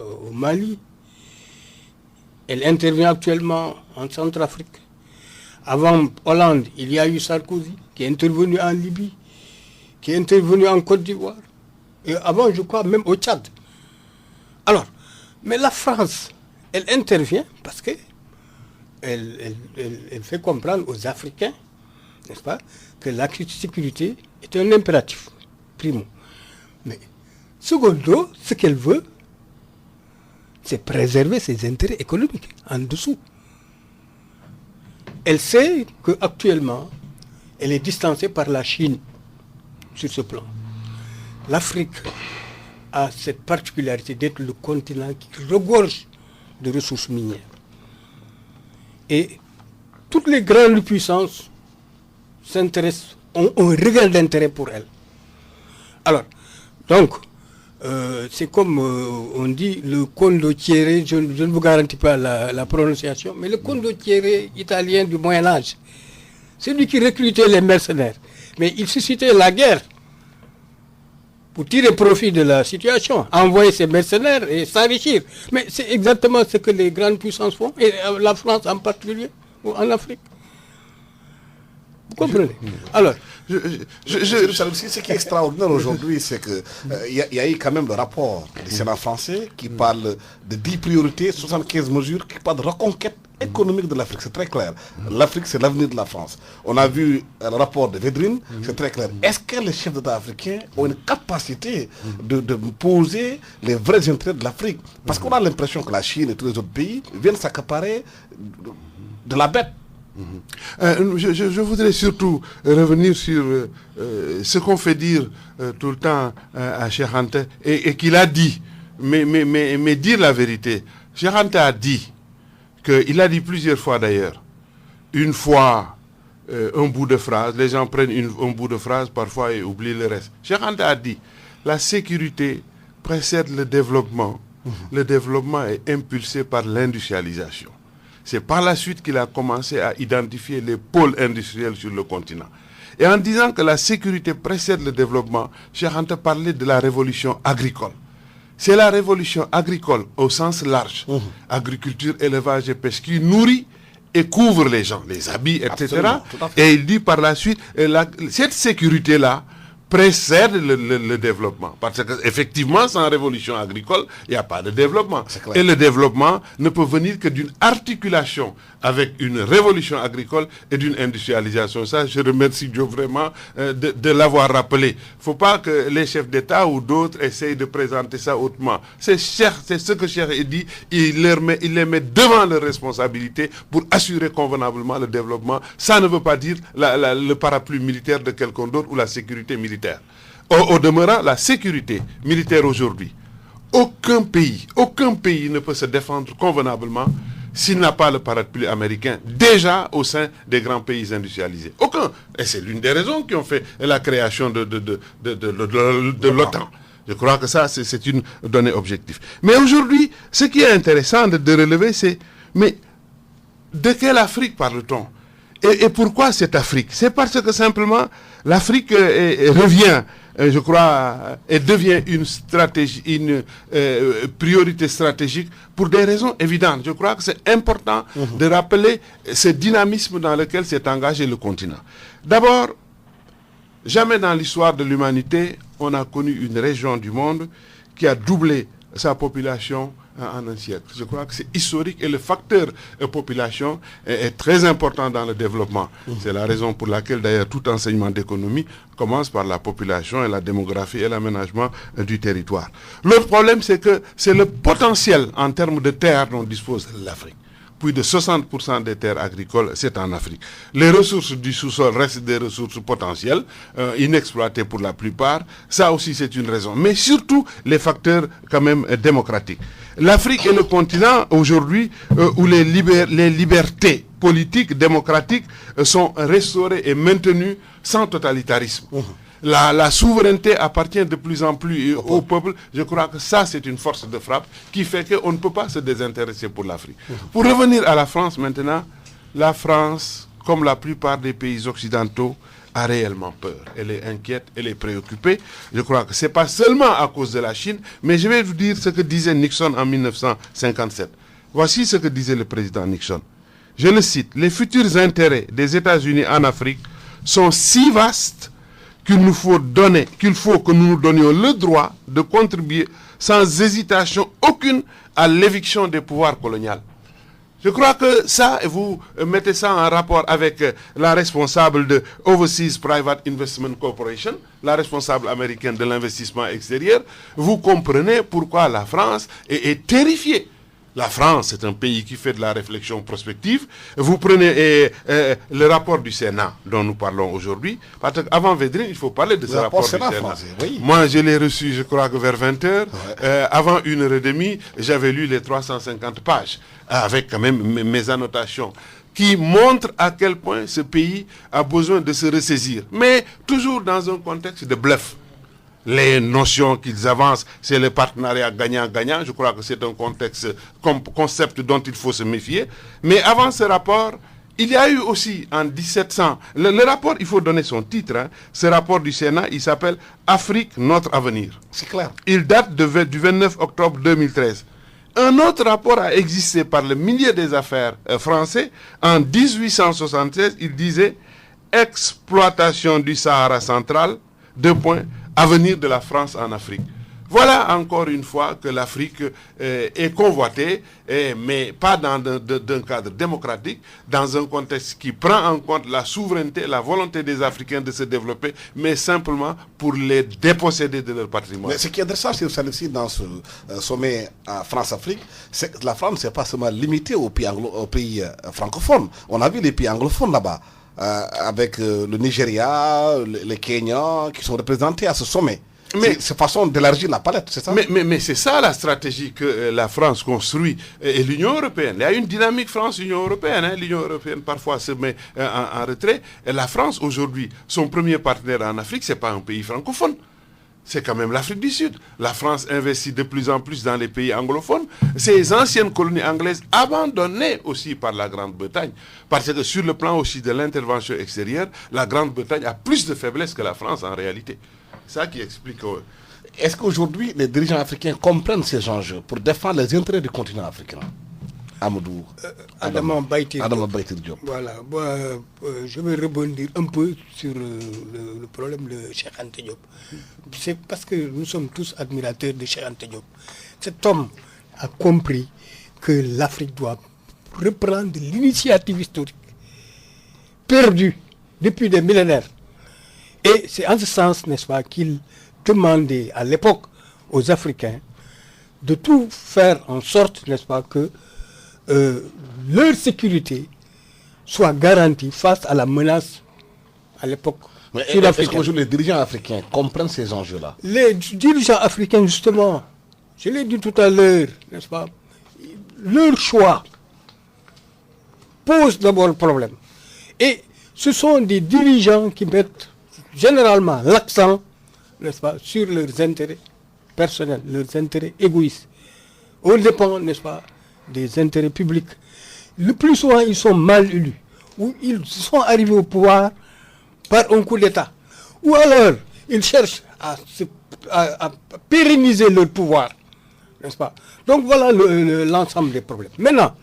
au Mali. Elle intervient actuellement en Centrafrique. Avant Hollande, il y a eu Sarkozy qui est intervenu en Libye, qui est intervenu en Côte d'Ivoire. Et avant, je crois, même au Tchad. Alors, mais la France, elle intervient parce que elle fait comprendre aux Africains, n'est-ce pas, que la sécurité est un impératif, primo. Mais, secondo, ce qu'elle veut, c'est préserver ses intérêts économiques en dessous. Elle sait qu'actuellement, elle est distancée par la Chine sur ce plan. L'Afrique a cette particularité d'être le continent qui regorge de ressources minières. Et toutes les grandes puissances s'intéressent, ont un regard d'intérêt pour elles. Alors, donc, c'est comme on dit le condottiere, je ne vous garantis pas la prononciation, mais le condottiere italien du Moyen-Âge, c'est lui qui recrutait les mercenaires. Mais il suscitait la guerre pour tirer profit de la situation, envoyer ses mercenaires et s'enrichir. Mais c'est exactement ce que les grandes puissances font, et la France en particulier, ou en Afrique. Vous comprenez? Alors, ce qui est extraordinaire aujourd'hui, c'est qu'il y a eu quand même le rapport du Sénat français qui parle de 10 priorités, 75 mesures, qui parlent de reconquête économique de l'Afrique. C'est très clair. L'Afrique, c'est l'avenir de la France. On a vu le rapport de Védrine, c'est très clair. Est-ce que les chefs d'État africains ont une capacité de poser les vrais intérêts de l'Afrique? Parce qu'on a l'impression que la Chine et tous les autres pays viennent s'accaparer de la bête. Je voudrais surtout revenir sur ce qu'on fait dire tout le temps à Cheikh Anta et qu'il a dit, mais dire la vérité. Cheikh Anta a dit, il a dit plusieurs fois d'ailleurs, une fois un bout de phrase, les gens prennent un bout de phrase parfois et oublient le reste. Cheikh Anta a dit, la sécurité précède le développement. Le développement est impulsé par l'industrialisation. C'est par la suite qu'il a commencé à identifier les pôles industriels sur le continent. Et en disant que la sécurité précède le développement, Cheikh Anta parlait de la révolution agricole. C'est la révolution agricole au sens large. Agriculture, élevage et pêche qui nourrit et couvre les gens, les habits, etc. Et il dit par la suite, cette sécurité-là précède le développement. Parce qu'effectivement, sans révolution agricole, il n'y a pas de développement. Et le développement ne peut venir que d'une articulation avec une révolution agricole et d'une industrialisation. Ça, je remercie Dieu vraiment de l'avoir rappelé. Il ne faut pas que les chefs d'État ou d'autres essayent de présenter ça autrement. C'est ce que Cheikh dit, il les met devant leurs responsabilités pour assurer convenablement le développement. Ça ne veut pas dire le parapluie militaire de quelqu'un d'autre ou la sécurité militaire. Au demeurant, la sécurité militaire aujourd'hui, aucun pays ne peut se défendre convenablement s'il n'a pas le parapluie américain déjà au sein des grands pays industrialisés. Aucun. Et c'est l'une des raisons qui ont fait la création de l'OTAN. Je crois que ça, c'est une donnée objective. Mais aujourd'hui, ce qui est intéressant de relever, c'est, mais de quelle Afrique parle-t-on? Et pourquoi cette Afrique? C'est parce que simplement, l'Afrique revient, je crois, et devient une priorité stratégique pour des raisons évidentes. Je crois que c'est important de rappeler ce dynamisme dans lequel s'est engagé le continent. D'abord, jamais dans l'histoire de l'humanité, on a connu une région du monde qui a doublé sa population en un siècle. Je crois que c'est historique et le facteur population est très important dans le développement. C'est la raison pour laquelle d'ailleurs tout enseignement d'économie commence par la population et la démographie et l'aménagement du territoire. L'autre problème, c'est que c'est le potentiel en termes de terre dont dispose l'Afrique. Plus de 60% des terres agricoles, c'est en Afrique. Les ressources du sous-sol restent des ressources potentielles, inexploitées pour la plupart. Ça aussi, c'est une raison. Mais surtout, les facteurs quand même démocratiques. L'Afrique est le continent aujourd'hui où les libertés politiques, démocratiques sont restaurées et maintenues sans totalitarisme. La souveraineté appartient de plus en plus au peuple. Je crois que ça, c'est une force de frappe qui fait qu'on ne peut pas se désintéresser pour l'Afrique. Pour revenir à la France maintenant, la France, comme la plupart des pays occidentaux, a réellement peur. Elle est inquiète, elle est préoccupée. Je crois que ce n'est pas seulement à cause de la Chine, mais je vais vous dire ce que disait Nixon en 1957. Voici ce que disait le président Nixon. Je le cite, « Les futurs intérêts des États-Unis en Afrique sont si vastes qu'il faut que nous nous donnions le droit de contribuer sans hésitation aucune à l'éviction des pouvoirs coloniaux. » Je crois que ça, vous mettez ça en rapport avec la responsable de Overseas Private Investment Corporation, la responsable américaine de l'investissement extérieur. Vous comprenez pourquoi la France est terrifiée. La France, c'est un pays qui fait de la réflexion prospective. Vous prenez le rapport du Sénat dont nous parlons aujourd'hui. Parce qu'avant Védrine, il faut parler de ce rapport du Sénat. Oui. Moi, je l'ai reçu, je crois que vers 20h. Avant 1h30, j'avais lu les 350 pages avec quand même mes annotations. qui montrent à quel point ce pays a besoin de se ressaisir. Mais toujours dans un contexte de bluff. Les notions qu'ils avancent, c'est le partenariat gagnant-gagnant. Je crois que c'est un concept dont il faut se méfier. Mais avant ce rapport, il y a eu aussi en 1700, le rapport, il faut donner son titre, hein. Ce rapport du Sénat, il s'appelle « Afrique, notre avenir ». C'est clair. Il date du 29 octobre 2013. Un autre rapport a existé par le milieu des affaires français. En 1876, il disait « Exploitation du Sahara central, avenir de la France en Afrique ». Voilà encore une fois que l'Afrique est convoitée, mais pas dans d'un cadre démocratique, dans un contexte qui prend en compte la souveraineté, la volonté des Africains de se développer, mais simplement pour les déposséder de leur patrimoine. Mais ce qui est intéressant aussi dans ce sommet France-Afrique, c'est que la France ne s'est pas seulement limitée aux pays francophones. On a vu les pays anglophones là-bas, avec le Nigeria, le Kenya, qui sont représentés à ce sommet. Mais c'est façon d'élargir la palette, c'est ça? Mais c'est ça la stratégie que la France construit et l'Union européenne. Il y a une dynamique France-Union européenne. Hein. L'Union européenne parfois se met en retrait. Et la France aujourd'hui, son premier partenaire en Afrique, c'est pas un pays francophone. C'est quand même l'Afrique du Sud. La France investit de plus en plus dans les pays anglophones. Ces anciennes colonies anglaises abandonnées aussi par la Grande-Bretagne. Parce que sur le plan aussi de l'intervention extérieure, la Grande-Bretagne a plus de faiblesse que la France en réalité. C'est ça qui explique. Est-ce qu'aujourd'hui, les dirigeants africains comprennent ces enjeux pour défendre les intérêts du continent africain? Amadou. Adama Baïtir Diop. Voilà. Je vais rebondir un peu sur le problème de Cheikh Anta Diop. C'est parce que nous sommes tous admirateurs de Cheikh Anta Diop. Cet homme a compris que l'Afrique doit reprendre l'initiative historique perdue depuis des millénaires. Et c'est en ce sens, n'est-ce pas, qu'il demandait à l'époque aux Africains de tout faire en sorte, n'est-ce pas, que leur sécurité soit garantie face à la menace à l'époque sud-africaine. Est-ce qu'aujourd'hui les dirigeants africains comprennent ces enjeux-là? Les dirigeants africains, justement, je l'ai dit tout à l'heure, n'est-ce pas, leur choix pose d'abord le problème. Et ce sont des dirigeants qui mettent généralement l'accent, n'est-ce pas, sur leurs intérêts personnels, leurs intérêts égoïstes. On dépend, n'est-ce pas, des intérêts publics. Le plus souvent, ils sont mal élus, ou ils sont arrivés au pouvoir par un coup d'État, ou alors ils cherchent à pérenniser leur pouvoir, n'est-ce pas? Donc voilà l'ensemble des problèmes. Maintenant,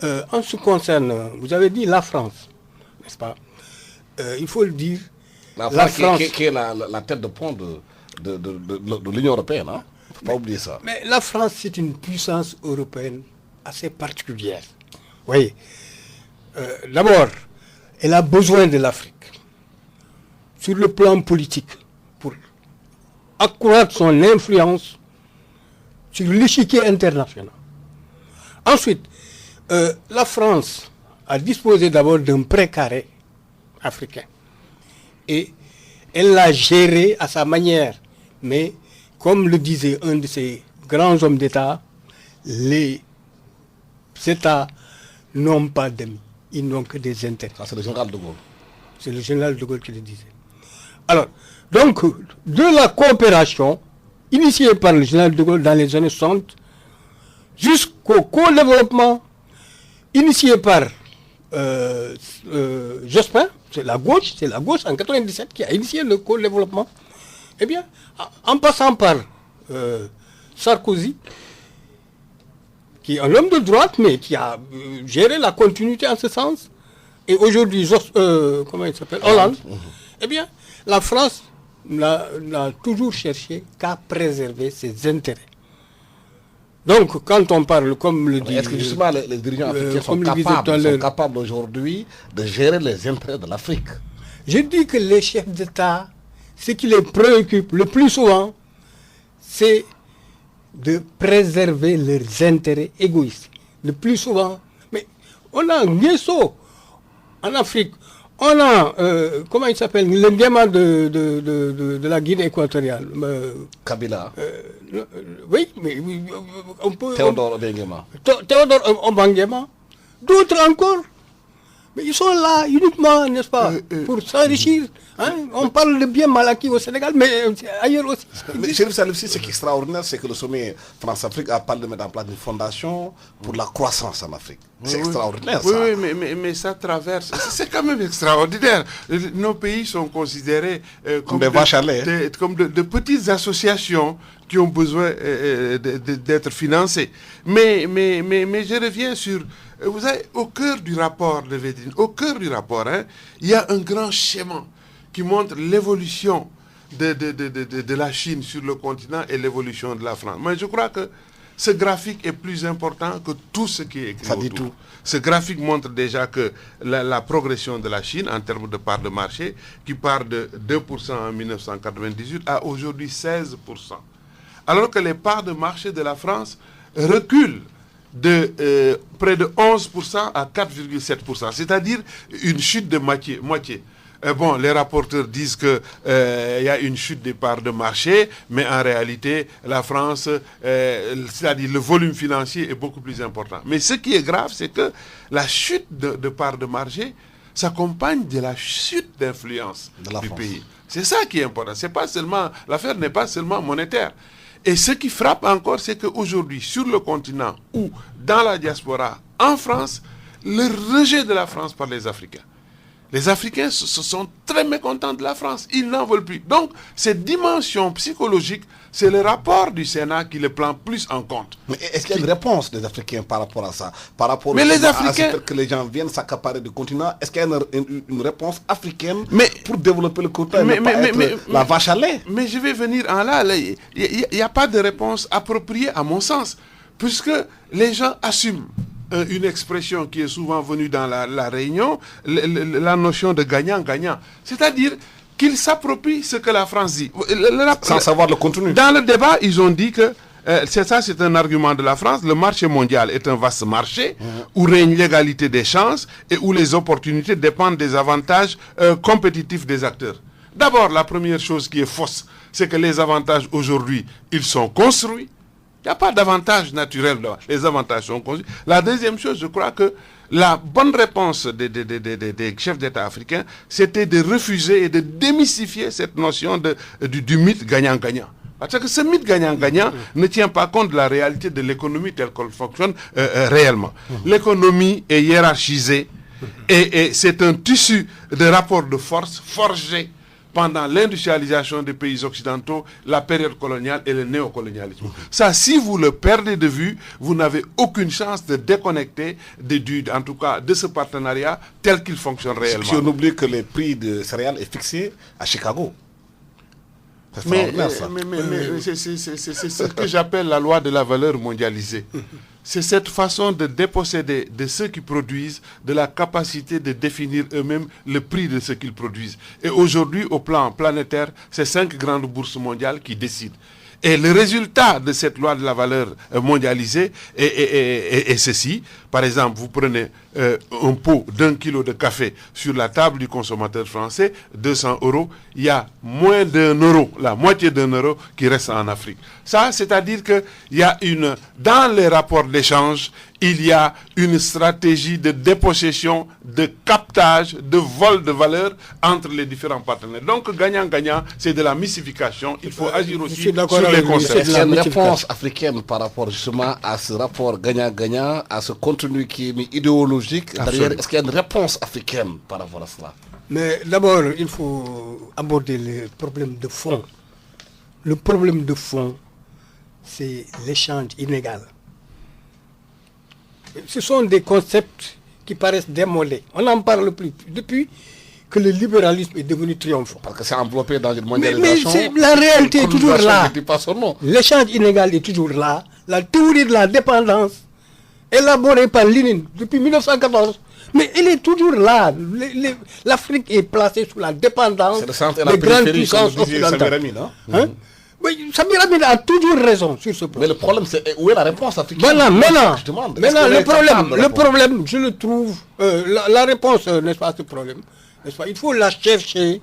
en ce qui concerne, vous avez dit la France, n'est-ce pas? Il faut le dire. La France qui est la tête de pont de l'Union européenne, hein? Il ne faut pas oublier ça. Mais la France, c'est une puissance européenne assez particulière. Vous voyez, d'abord, elle a besoin de l'Afrique sur le plan politique pour accroître son influence sur l'échiquier international. Ensuite, la France a disposé d'abord d'un précaré africain. Et elle l'a géré à sa manière. Mais, comme le disait un de ces grands hommes d'État, les États n'ont pas d'amis, ils n'ont que des intérêts. Ça, c'est le général de Gaulle. C'est le général de Gaulle qui le disait. Alors, donc, de la coopération initiée par le général de Gaulle dans les années 60, jusqu'au co-développement initié par Jospin, c'est la gauche en 1997 qui a initié le co-développement. Eh bien, en passant par Sarkozy, qui est un homme de droite, mais qui a géré la continuité en ce sens, et aujourd'hui, comment il s'appelle, Hollande, eh bien, la France n'a toujours cherché qu'à préserver ses intérêts. Donc, quand on parle, comme le dit... Est-ce que justement les dirigeants africains sont capables aujourd'hui de gérer les intérêts de l'Afrique? Je dis que les chefs d'État, ce qui les préoccupe le plus souvent, c'est de préserver leurs intérêts égoïstes. Le plus souvent. Mais on a Nguesso en Afrique. On a, comment il s'appelle, le gamin de la Guinée équatoriale. Kabila. Oui, mais on peut... Théodore Obiangema. Théodore Obiangema. D'autres encore. Mais ils sont là uniquement, n'est-ce pas, pour s'enrichir. Hein? On parle de bien mal acquis au Sénégal, mais ailleurs aussi. Mais Chérif Salifsi, ce qui est extraordinaire, c'est que le sommet France-Afrique a parlé de mettre en place une fondation pour la croissance en Afrique. C'est extraordinaire, ça. Oui, mais ça traverse. C'est quand même extraordinaire. Nos pays sont considérés comme des vaches à lait. Comme de petites associations qui ont besoin d'être financées. Mais je reviens sur... Vous savez, au cœur du rapport de Védrine, au cœur du rapport, hein, il y a un grand schéma qui montre l'évolution de la Chine sur le continent et l'évolution de la France. Mais je crois que ce graphique est plus important que tout ce qui est écrit Ça dit autour. tout. Ce graphique montre déjà que la progression de la Chine en termes de part de marché, qui part de 2% en 1998 à aujourd'hui 16%. Alors que les parts de marché de la France reculent de près de 11% à 4,7%, c'est-à-dire une chute de moitié. Bon, les rapporteurs disent qu'il y a une chute des parts de marché, mais en réalité, la France, c'est-à-dire le volume financier est beaucoup plus important. Mais ce qui est grave, c'est que la chute de parts de marché s'accompagne de la chute d'influence du pays. C'est ça qui est important. C'est pas seulement, l'affaire n'est pas seulement monétaire. Et ce qui frappe encore, c'est qu'aujourd'hui, sur le continent ou dans la diaspora, en France, le rejet de la France par les Africains. Les Africains se sont très mécontents de la France. Ils n'en veulent plus. Donc, cette dimension psychologique, c'est le rapport du Sénat qui le prend plus en compte. Mais est-ce qu'il y a une réponse des Africains par rapport à ça? Par rapport les Africains... à ce que les gens viennent s'accaparer du continent, est-ce qu'il y a une réponse africaine pour développer le continent et ne pas être la vache à lait? Mais je vais venir en là. Il n'y a pas de réponse appropriée à mon sens, puisque les gens assument une expression qui est souvent venue dans la réunion, la notion de gagnant-gagnant. C'est-à-dire qu'ils s'approprient ce que la France dit. Sans savoir le contenu. Dans le débat, ils ont dit que, c'est un argument de la France, le marché mondial est un vaste marché où règne l'égalité des chances et où les opportunités dépendent des avantages compétitifs des acteurs. D'abord, la première chose qui est fausse, c'est que les avantages aujourd'hui, ils sont construits. Il n'y a pas d'avantage naturel. Les avantages sont construits. La deuxième chose, je crois que la bonne réponse des chefs d'État africains, c'était de refuser et de démystifier cette notion du mythe gagnant-gagnant. Parce que ce mythe gagnant-gagnant ne tient pas compte de la réalité de l'économie telle qu'elle fonctionne réellement. L'économie est hiérarchisée et c'est un tissu de rapports de force forgé pendant l'industrialisation des pays occidentaux, la période coloniale et le néocolonialisme. Ça, si vous le perdez de vue, vous n'avez aucune chance de déconnecter en tout cas de ce partenariat tel qu'il fonctionne réellement. Si on oublie que le prix de céréales est fixé à Chicago. Mais c'est ce que j'appelle la loi de la valeur mondialisée. C'est cette façon de déposséder de ceux qui produisent de la capacité de définir eux-mêmes le prix de ce qu'ils produisent. Et aujourd'hui, au plan planétaire, c'est 5 grandes bourses mondiales qui décident. Et le résultat de cette loi de la valeur mondialisée est ceci. Par exemple, vous prenez un pot d'1 kilo de café sur la table du consommateur français, 200 €, il y a moins d'1 euro, la moitié d'1 euro qui reste en Afrique. Ça, c'est-à-dire qu'il y a dans les rapports d'échange, il y a une stratégie de dépossession, de captage, de vol de valeur entre les différents partenaires. Donc, gagnant-gagnant, c'est de la mystification. Il faut agir aussi sur les concepts. Est-ce qu'il y a une réponse africaine par rapport justement à ce rapport gagnant-gagnant, à ce contenu qui est mis idéologique derrière? Est-ce qu'il y a une réponse africaine par rapport à cela? Mais d'abord, il faut aborder le problème de fond. Le problème de fond, c'est l'échange inégal. Ce sont des concepts qui paraissent démodés. On n'en parle plus depuis que le libéralisme est devenu triomphant. Parce que c'est enveloppé dans une mondialisation. Mais la réalité est toujours là. L'échange inégal est toujours là. La théorie de la dépendance, élaborée par Lénine depuis 1914, mais elle est toujours là. L'Afrique est placée sous la dépendance des grandes puissances occidentales. Oui, Samir Amin a toujours raison sur ce point. Mais le problème, c'est où est la réponse africaine? Maintenant, le problème, je le trouve, la réponse, n'est-ce pas, à ce problème, n'est-ce pas, il faut la chercher,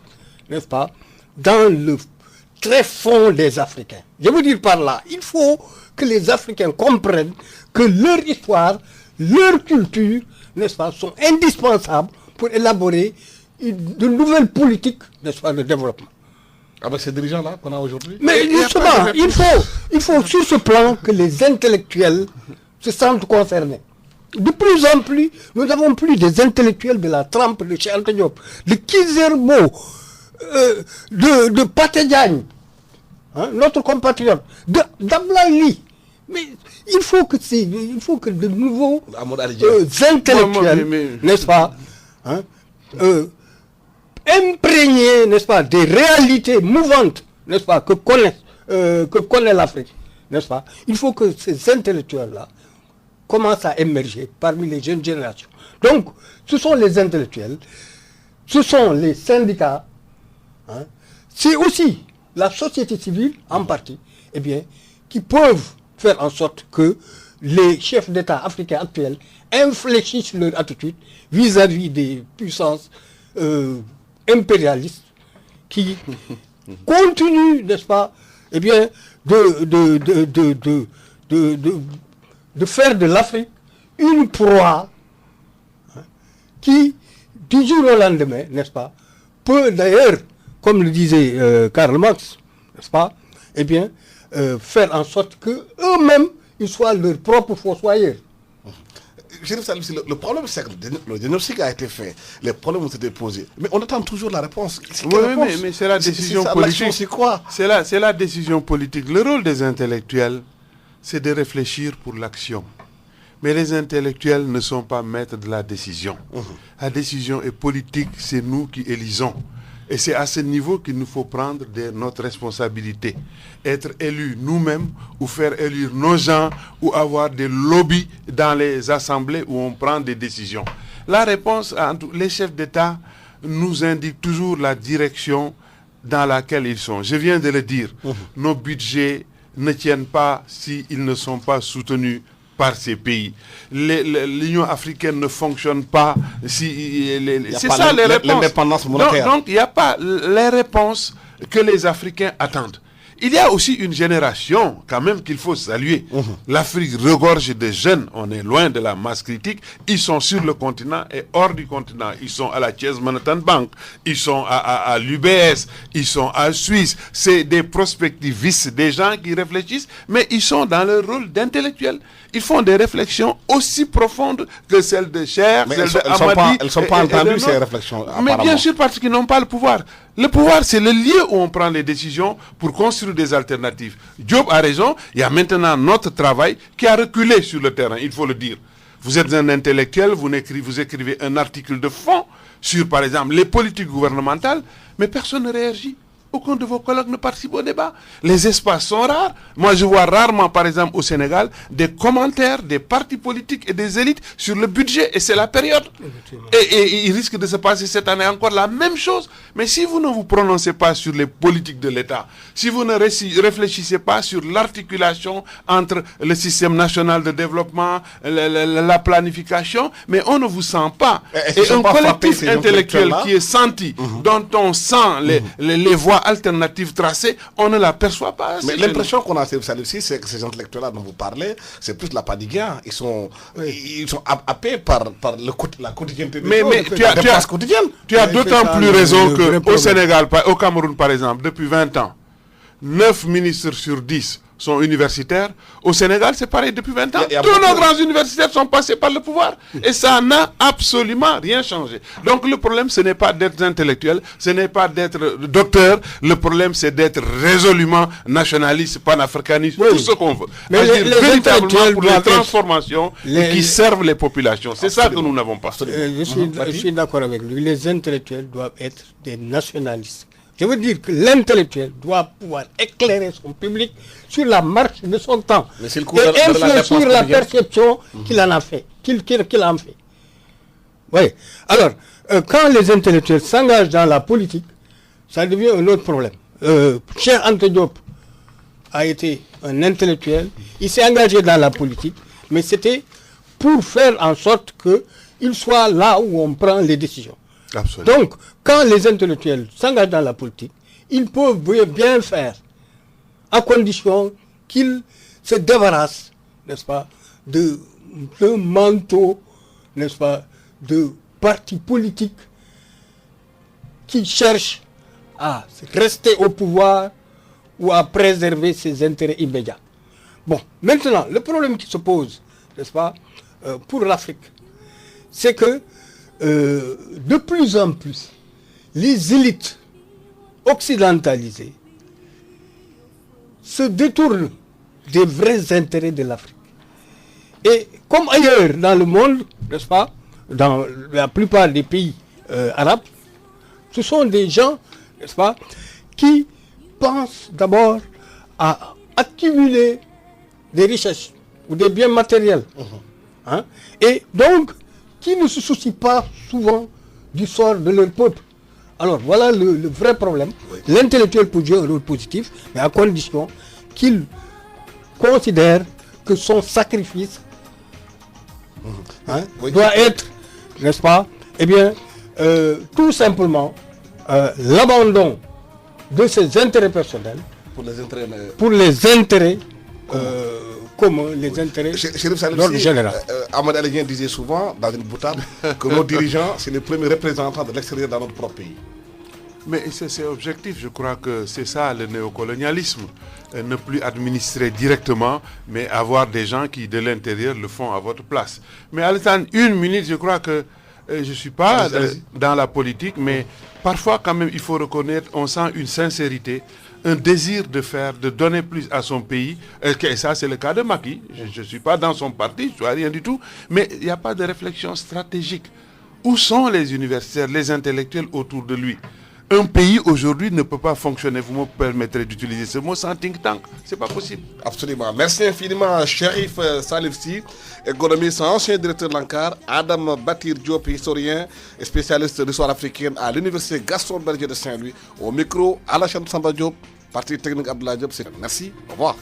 n'est-ce pas, dans le très fond des Africains. Je veux dire par là, il faut que les Africains comprennent que leur histoire, leur culture, n'est-ce pas, sont indispensables pour élaborer de nouvelles politiques, n'est-ce pas, de développement. Avec ces dirigeants-là qu'on a aujourd'hui. Mais justement, il faut sur ce plan que les intellectuels se sentent concernés. De plus en plus, nous n'avons plus des intellectuels de la trempe de Cheikh Anta Diop, de Kizerbo, de Pathé Diagne, notre compatriote, d'Ablaye. Mais il faut que de nouveaux intellectuels, n'est-ce pas, imprégnés, n'est-ce pas, des réalités mouvantes, n'est-ce pas, que connaît l'Afrique, n'est-ce pas. Il faut que ces intellectuels-là commencent à émerger parmi les jeunes générations. Donc, ce sont les intellectuels, ce sont les syndicats, c'est aussi la société civile, en partie, eh bien, qui peuvent faire en sorte que les chefs d'État africains actuels infléchissent leur attitude vis-à-vis des puissances impérialistes qui continuent, n'est-ce pas, eh bien, de faire de l'Afrique une proie qui, du jour au lendemain, n'est-ce pas, peut d'ailleurs, comme le disait Karl Marx, n'est-ce pas, eh bien, faire en sorte qu'eux-mêmes, ils soient leurs propres fossoyeurs. Le problème, c'est que le diagnostic a été fait, les problèmes ont été posés, mais on attend toujours la réponse. Mais c'est la décision politique. C'est quoi? C'est la décision politique. Le rôle des intellectuels, c'est de réfléchir pour l'action. Mais les intellectuels ne sont pas maîtres de la décision. La décision est politique, c'est nous qui élisons. Et c'est à ce niveau qu'il nous faut prendre notre responsabilité. Être élus nous-mêmes ou faire élire nos gens ou avoir des lobbies dans les assemblées où on prend des décisions. La réponse, les chefs d'État nous indiquent toujours la direction dans laquelle ils sont. Je viens de le dire, nos budgets ne tiennent pas s'ils ne sont pas soutenus par ces pays. L'Union africaine ne fonctionne pas si... C'est ça les réponses. L'indépendance monétaire. Donc il n'y a pas les réponses que les Africains attendent. Il y a aussi une génération quand même qu'il faut saluer. L'Afrique regorge de jeunes, on est loin de la masse critique. Ils sont sur le continent et hors du continent. Ils sont à la Chase Manhattan Bank, ils sont à l'UBS, ils sont à Suisse. C'est des prospectivistes, des gens qui réfléchissent, mais ils sont dans leur rôle d'intellectuels. Ils font des réflexions aussi profondes que celles de Cher, celles de Amadi. Elles ne sont pas entendues, ces réflexions, mais bien sûr, parce qu'ils n'ont pas le pouvoir. Le pouvoir, c'est le lieu où on prend les décisions pour construire des alternatives. Diop a raison, il y a maintenant notre travail qui a reculé sur le terrain, il faut le dire. Vous êtes un intellectuel, vous écrivez un article de fond sur, par exemple, les politiques gouvernementales, mais personne ne réagit. Aucun de vos collègues ne participe au débat. Les espaces sont rares. Moi, je vois rarement, par exemple, au Sénégal, des commentaires des partis politiques et des élites sur le budget. Et c'est la période. Et il risque de se passer cette année encore la même chose. Mais si vous ne vous prononcez pas sur les politiques de l'État, si vous ne réfléchissez pas sur l'articulation entre le système national de développement, la planification, mais on ne vous sent pas. Et un collectif intellectuel qui est senti, dont on sent les voies alternatives tracées, on ne l'aperçoit pas. Mais l'impression qu'on a ici, c'est que ces intellectuels-là dont vous parlez, c'est plus la padiga. Ils sont happés par la quotidienneté des choses, tu as d'autant plus raison qu'au Sénégal, au Cameroun par exemple, depuis 20 ans, 9 ministres sur 10 sont universitaires. Au Sénégal, c'est pareil depuis 20 ans. Tous nos grands universitaires sont passés par le pouvoir. Et ça n'a absolument rien changé. Donc le problème, ce n'est pas d'être intellectuel, ce n'est pas d'être docteur. Le problème, c'est d'être résolument nationaliste, panafricaniste, tout ce qu'on veut. Mais agir véritablement pour les transformations qui servent les populations. C'est ça que nous n'avons pas. Je suis d'accord avec lui. Les intellectuels doivent être des nationalistes. Je veux dire que l'intellectuel doit pouvoir éclairer son public sur la marche de son temps et infléchir la perception qu'il en a fait, qu'il en fait. Oui. Alors, quand les intellectuels s'engagent dans la politique, ça devient un autre problème. Cheikh Anta Diop a été un intellectuel, il s'est engagé dans la politique, mais c'était pour faire en sorte qu'il soit là où on prend les décisions. Absolument. Donc, quand les intellectuels s'engagent dans la politique, ils peuvent bien faire, à condition qu'ils se débarrassent, n'est-ce pas, d'un manteau, n'est-ce pas, de parti politique qui cherche à rester au pouvoir ou à préserver ses intérêts immédiats. Bon, maintenant, le problème qui se pose, n'est-ce pas, pour l'Afrique, c'est que de plus en plus, les élites occidentalisées se détournent des vrais intérêts de l'Afrique. Et comme ailleurs dans le monde, n'est-ce pas, dans la plupart des pays arabes, ce sont des gens, n'est-ce pas, qui pensent d'abord à accumuler des richesses ou des biens matériels. Hein, et donc, qui ne se soucient pas souvent du sort de leur peuple. Alors voilà le vrai problème. Oui. L'intellectuel peut jouer un rôle positif, mais à condition qu'il considère que son sacrifice doit être, n'est-ce pas, eh bien, tout simplement l'abandon de ses intérêts personnels pour les intérêts communs, les intérêts d'ordre général. Ahmed Aligien disait souvent dans une boutade que nos dirigeants, c'est les premiers représentants de l'extérieur dans notre propre pays. Mais c'est objectif, je crois que c'est ça le néocolonialisme. Ne plus administrer directement, mais avoir des gens qui de l'intérieur le font à votre place. Mais Alassane, une minute, je crois que je ne suis pas dans la politique, mais parfois quand même il faut reconnaître, on sent une sincérité, un désir de faire, de donner plus à son pays. Et ça, c'est le cas de Macky. Je ne suis pas dans son parti, je ne suis rien du tout, mais il n'y a pas de réflexion stratégique. Où sont les universitaires, les intellectuels autour de lui? Un pays aujourd'hui ne peut pas fonctionner, vous me permettrez d'utiliser ce mot, sans think tank. Ce n'est pas possible. Absolument. Merci infiniment, Cherif Salif Sy, économiste, ancien directeur de l'ANCAR, Adam Batir Diop, historien et spécialiste de l'histoire africaine à l'université Gaston Berger de Saint-Louis. Au micro, Alassane Samba Diop, parti technique Abdoulaye Diop. Merci, au revoir.